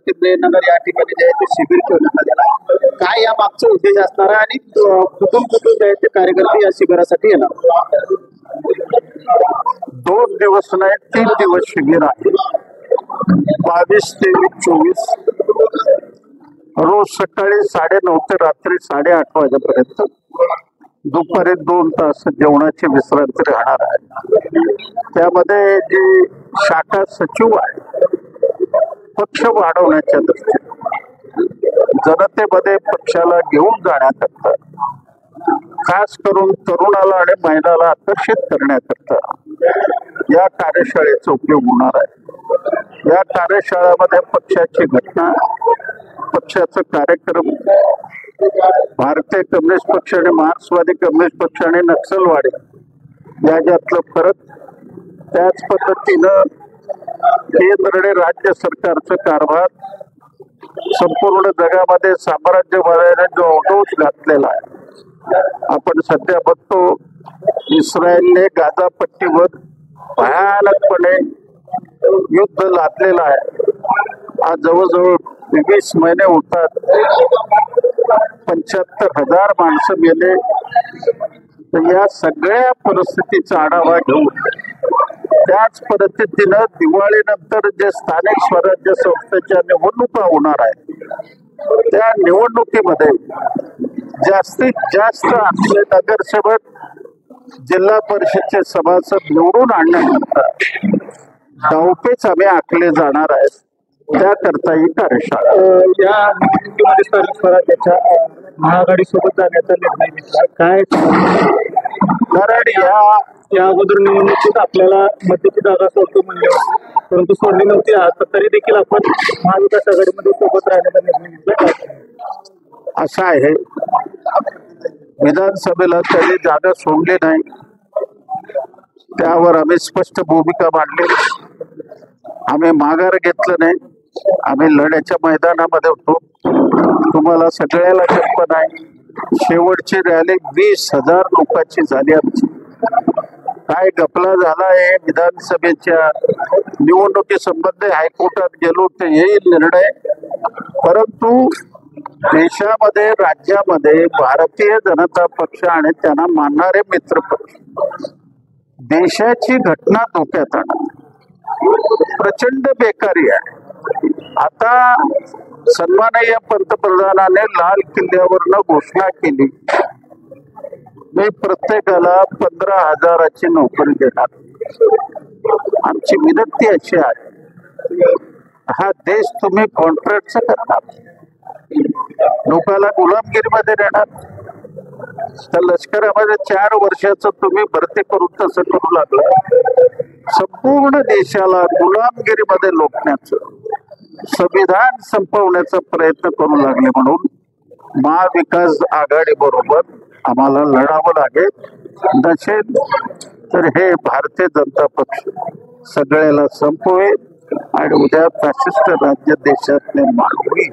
प्रतिज्ञानगर या ठिकाणी जे आहे ते शिबिर ठेवण्यात आलेलं आहे. काय या मागचा उद्देश असणार आहे आणि कुठून कुठून जे आहे ते कार्यकर्ते या शिबिरासाठी येणार? 2 दिवस नाही 3 दिवस शिबिर आहे. 22, 23, 24 रोज सकाळी 9:30 ते रात्री 8:30 वाजेपर्यंत दुपारी 2 तास जेवणाची विश्रांती राहणार आहे. त्यामध्ये जे शाखा सचिव आहे पक्ष वाढवण्याच्या दृष्टीने जनतेमध्ये पक्षाला घेऊन जाण्याकरता खास करून तरुणाला आणि महिलाला आकर्षित करण्याकरता या कार्यशाळेचा उपयोग होणार आहे. या कार्यशाळेमध्ये पक्षाची घटना, पक्षाचा कार्यक्रम, भारतीय कम्युनिस्ट पक्ष आणि मार्क्सवादी कम्युनिस्ट पक्ष आणि नक्षलवादी याच्यातलं फरक, त्याच पद्धतीनं केंद्र आणि राज्य सरकारचा कारभार, संपूर्ण जगामध्ये साम्राज्यवादाने जो अवरोध घातलेला आहे. आपण सध्या बघतो इस्रायलने गाझा पट्टीवर भयानकपणे युद्ध लादलेलं आहे. आज जवळजवळ 20 महिने होतात, 75,000 माणसं मेले. तर या सगळ्या परिस्थितीचा आढावा घेऊन त्याच पद्धतीनं दिवाळीनंतर जे स्थानिक स्वराज्य संस्थेच्या निवडणुका होणार आहेत त्या निवडणुकीमध्ये जास्तीत जास्त आपले नगरसेवक, जिल्हा परिषदचे सभासद निवडून आणण्याकरता धावपेच आम्ही आखले जाणार आहेत. त्याकरता ही कार्यशाळा या निवडणुकीमध्ये स्थानिक स्वराज्याच्या महाआघाडीसोबत जाण्याचा निर्णय घेतला. काय कारण या अगोदर निवडणुकीत आपल्याला मध्यची जागा सोडतो म्हणले होते, परंतु सोडली नव्हती. आता तरी देखील आपण महाविकास आघाडीमध्ये सोबत राहण्याचा निर्णय घेतला. असं आहे, विधानसभेला त्यांनी जागा सोडली नाही, त्यावर आम्ही स्पष्ट भूमिका मांडली. आम्ही माघार घेतलं नाही, आम्ही लढ्याच्या मैदानामध्ये होतो. तुम्हाला सगळ्याला कल्पना आहे, शेवटची रॅली 20,000 लोकांची झाली आमची. काय गपला झाला आहे विधानसभेच्या निवडणुकीसंबंधी हायकोर्टात गेलो तर येईल निर्णय, परंतु देशामध्ये, राज्यामध्ये भारतीय जनता पक्ष आणि त्यांना मानणारे मित्र पक्ष देशाची घटना धोक्यात आणत, प्रचंड बेकारी आहे. आता सन्माननीय पंतप्रधानाने लाल किल्ल्यावरनं घोषणा केली, मी प्रत्येकाला 15,000ची नोकरी देणार. आमची विनंती अशी आहे, हा देश तुम्ही कॉन्ट्रॅक्टचा करणार, लोकांना गुलामगिरीमध्ये देणार. तर लष्करामध्ये 4 वर्षाचं तुम्ही भरती करून तसं करू लागला. संपूर्ण देशाला गुलामगिरीमध्ये लोटण्याचं, संविधान संपवण्याचा प्रयत्न करू लागले. म्हणून महाविकास आघाडी बरोबर आम्हाला लढावं लागेल. नसेल तर हे भारतीय जनता पक्ष सगळ्याला संपवेल आणि उद्या फॅसिस्ट राज्य देशात निर्माण होईल.